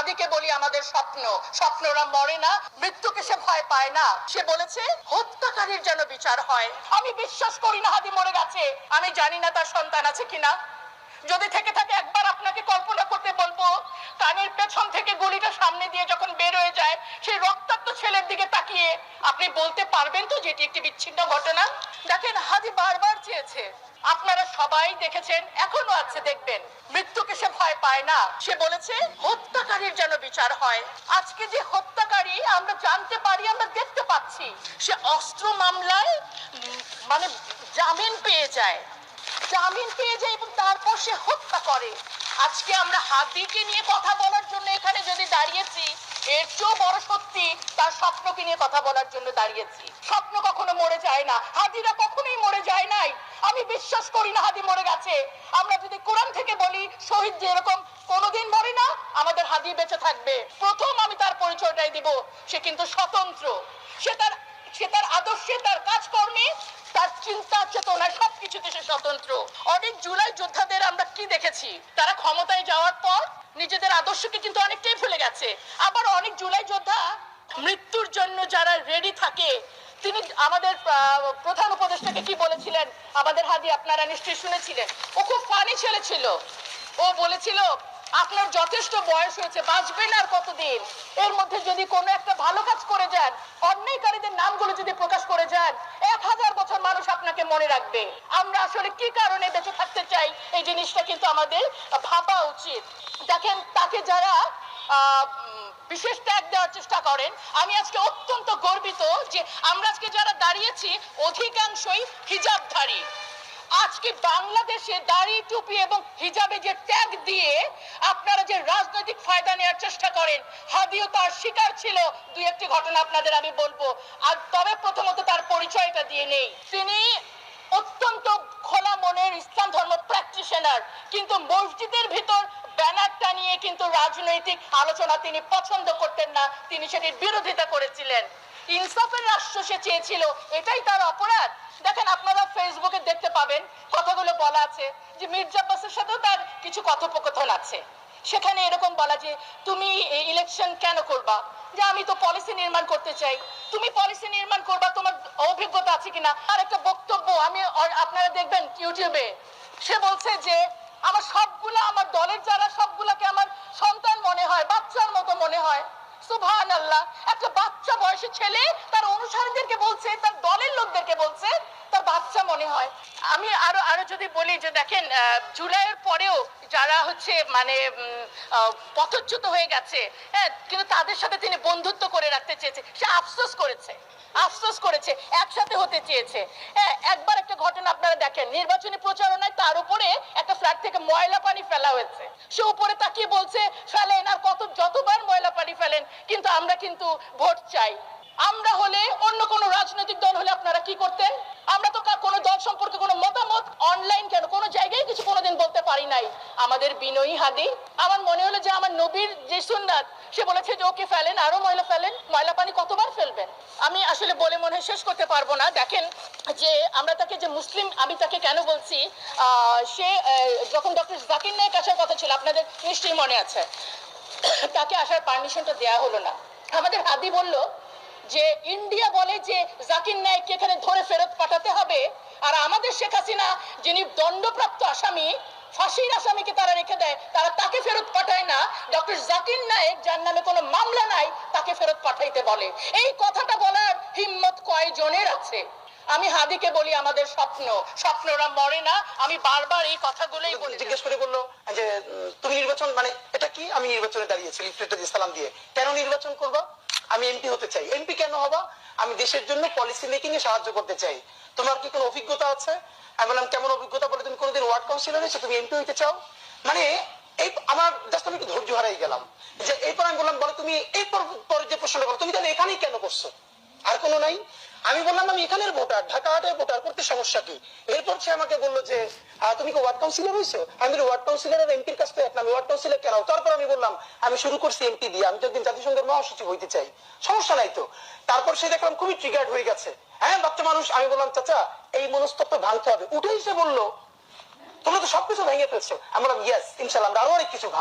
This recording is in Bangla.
হাদিকে বলি আমাদের স্বপ্ন, স্বপ্নরা মরে না, মৃত্যুকে সে ভয় পায় না। সে বলেছে হত্যাকারীর যেন বিচার হয়। আমি বিশ্বাস করি না হাদি মরে গেছে। আমি জানি না তার সন্তান আছে কিনা। যদি থেকে থাকে একবার আপনাকে কল্পনা করতে বলবো, কানের পেছন থেকে গুলিটা সামনে দিয়ে যখন বের হয়ে যায়, সেই রক্তাক্ত ছেলের দিকে তাকিয়ে আপনি বলতে পারবেন তো যেটি একটি বিচ্ছিন্ন ঘটনা? দেখেন, হাদি বারবার চেয়েছে, আপনারা সবাই দেখেছেন, এখনো আছে, দেখবেন, মৃত্যুকে সে ভয় পায় না। সে বলেছে হত্যাকারীর যেন বিচার হয়। আজকে যে হত্যাকারী আমরা জানতে পারি, আমরা দেখতে পাচ্ছি, সে অস্ত্র মামলায় মানে জামিন পেয়ে যায় এবং তারপর সে হত্যা করে। আজকে আমরা হাদিকে নিয়ে কথা বলার জন্য এখানে যদি দাঁড়িয়েছি, এর চেয়েও বড় সত্যি তার স্বপ্নকে নিয়ে কথা বলার জন্য দাঁড়িয়েছি। স্বপ্ন কখনো মরে যায় না, হাদিরা কখনোই মরে যায় নাই। আমি বিশ্বাস করি না হাদি মরে গেছে। আমরা যদি কোরআন থেকে বলি শহীদ যে এরকম কোনোদিন মরে না, আমাদের হাদি বেঁচে থাকবে। প্রথম আমি তার পরিচয়টাই দিব, সে কিন্তু স্বতন্ত্র। সে তার আদর্শে, তার কাজকর্মে, তার চিন্তা চেতনায় সবকিছুতে সে স্বতন্ত্র। অনেক জুলাই যোদ্ধাদের আমরা কি দেখেছি, তারা ক্ষমতায় যাওয়ার পর নিজেদের আদর্শকে কিন্তু অনেকটাই ভুলে গেছে। আবার অনেক জুলাই যোদ্ধা মৃত্যুর জন্য যারা রেডি থাকে, তিনি আমাদের প্রধান উপদেষ্টাকে কি বলেছিলেন, আমাদের হাদি আপনারা নিশ্চয়ই শুনেছিলেন। ও খুব ফানি ছেলে ছিল। ও বলেছিল আপনার যথেষ্ট বয়স হয়েছে, বাঁচবেন আর কতদিন, এর মধ্যে যদি কোনো একটা ভালো কাজ করে যান, অন্যায়কারীদের নামগুলো যদি প্রকাশ করে যান, 1000 বছর মানুষ আপনাকে মনে রাখবে। আমরা আসলে কি কারণে বেঁচে থাকতে চাই, এই জিনিসটা কিন্তু আমাদের ভাবা উচিত। দেখেন, তাকে যারা বিশেষ ত্যাগ দেওয়ার চেষ্টা করেন, আমি আজকে অত্যন্ত গর্বিত যে আমরা আজকে যারা দাঁড়িয়েছি অধিকাংশই হিজাবধারী। আজকে বাংলাদেশে দাড়ি, টুপি এবং হিজাবে যে ট্যাগ দিয়ে আপনারা যে রাজনৈতিক ফায়দা নেওয়ার চেষ্টা করেন, হাদিও তার শিকার ছিল। দুই একটি ঘটনা আপনাদের আমি বলবো। আর তবে প্রথমত তার পরিচয়টা দিয়ে নেই। তিনি অত্যন্ত খোলা মনের ইসলাম ধর্ম প্র্যাকটিশনার, কিন্তু মসজিদের ভিতর ব্যানার টানিয়ে কিন্তু রাজনৈতিক আলোচনা তিনি পছন্দ করতেন না, তিনি সেটির বিরোধিতা করেছিলেন। ইনসাফের রাষ্ট্র সে চেয়েছিল, এটাই তার অপরাধ। দেখেন, আপনারা ফেসবুকে দেখতে পাবেন কথাগুলো বলা আছে যে মির্জা আব্বাসের সাথেও তার কিছু কথোপকথন আছে। সেখানে এরকম বলা যে তুমি ইলেকশন কেন করবা, যে আমি তো পলিসি নির্মাণ করতে চাই। তুমি পলিসি নির্মাণ করবা, তোমার অভিজ্ঞতা আছে কিনা। আর একটা বক্তব্য আমি আপনারা দেখবেন ইউটিউবে, সে বলছে যে আমার দলের যারা সবগুলাকে আমার সন্তান মনে হয়, বাচ্চার মতো মনে হয়। সুবহানাল্লাহ, একটা বাচ্চা বয়সী ছেলে তার অনুসারীদেরকে বলছে, তার দলের লোকদেরকে বলছে তার বাচ্চা মনে হয়। আমি আরো যদি বলি যে দেখেন, জুলাইয়ের পরেও যারা হচ্ছে মানে পথচ্যুত হয়ে গেছে, হ্যাঁ, কিন্তু তাদের সাথে তিনি বন্ধুত্ব করে রাখতে চেয়েছে। সে আফসোস করেছে, একসাথে হতে চেয়েছে। হ্যাঁ, একবার একটা ঘটনা আপনারা দেখেন, নির্বাচনী প্রচারণায় তার উপরে একটা ফ্ল্যাট থেকে ময়লা পানি ফেলা হয়েছে। সে উপরে তাকিয়ে বলছে ফেলেন, আর যতবার ময়লা পানি ফেলেন, কিন্তু আমরা কিন্তু ভোট চাই। আমরা হলে, অন্য কোনো রাজনৈতিক দল হলে আপনারা কি করতেন? আমরা তো কোনো দল সম্পর্কে কোনো মতামত অনলাইন কেন কোনো জায়গায় কিছু কোনোদিন বলতে পারি নাই। আমাদের বিনয়ী হাদি, আমার মনে হলো যে আমার নবীর যে সুন্নাত, সে বলেছে যে ওকে ফেলেন, আরো ময়লা ফেলেন, ময়লা পানি কতবার ফেলবেন। আমি আসলে বলে মনে হয় শেষ করতে পারবো না। দেখেন যে আমরা তাকে যে মুসলিম, আমি তাকে কেন বলছি, সে যখন ডক্টর জাকির নায়েক আসার কথা ছিল, আপনাদের নিশ্চয়ই মনে আছে, তাকে আসার পারমিশনটা দেয়া হলো না। আমাদের হাদি বলল যে ইন্ডিয়া বলে যে জাকির নায়েককে এখানে ধরে ফেরত পাঠাতে হবে, আর আমাদের শেখ হাসিনা যিনি দণ্ডপ্রাপ্ত আসামি, ফাঁসির আসামিকে তারা রেখে দেয়, তারা তাকে ফেরত পাঠায় না। ডক্টর জাকির নায়েক, যার নামে কোনো মামলা নাই, তাকে ফেরত পাঠাইতে বলে। এই কথাটা বলার হিম্মত কয়জনের আছে? আমি হাদিকে বলি আমাদের স্বপ্নরা মরে না। আমি বারবার এই কথাগুলোই বলি। জিজ্ঞেস করে বললো যে তুমি নির্বাচন মানে এটা কি? আমি নির্বাচনে দাঁড়িয়েছি লিফলেটটা দিয়ে, সালাম দিয়ে। কেন নির্বাচন করবা? আমি এমপি হতে চাই। এমপি কেন হবা? আমি দেশের জন্য পলিসি মেকিং এ সাহায্য করতে চাই। তোমার কি কোনো অভিজ্ঞতা আছে? আমি বললাম কেমন অভিজ্ঞতা? বলে তুমি কোনোদিন ওয়ার্ড কাউন্সিলর হয়েছো, তুমি এমপি হইতে চাও? মানে এই আমার জাস্ট আমি একটু ধৈর্য হারাই গেলাম। যে এরপর আমি বললাম, বলে তুমি এরপর যে প্রশ্নটা করো, তুমি তাহলে এখানেই কেন করছো? আর কোনো নাই? আমি বললাম আমি এখানের ভোটার, ঢাকা হাটের ভোটার, করতে সমস্যা কি? এরপর সে আমাকে বললো যে তুমি কি ওয়ার্ড কাউন্সিলর হয়েছো? আমি বলি ওয়ার্ড কাউন্সিলর আর এমপির কাছ থেকে এক না, আমি ওয়ার্ড কাউন্সিলর কেন? তারপর আমি বললাম আমি শুরু করছি এমপি দিয়ে, আমি তো একদিন জাতিসংঘের মহাসচিব হইতে চাই, সমস্যা নাই তো। তারপর সে দেখলাম খুবই ট্রিগার্ড হয়ে গেছে। হ্যাঁ, বাচ্চা মানুষ। আমি বললাম চাচা এই মনস্তত্ব ভাঙতে হবে। উঠেই সে বললো তোমরা তো সবকিছু ভেঙে ফেলছো। আমি বললাম ইয়েস, ইনশাল্লাহ আমরা আরো অনেক কিছু ভাঙবো।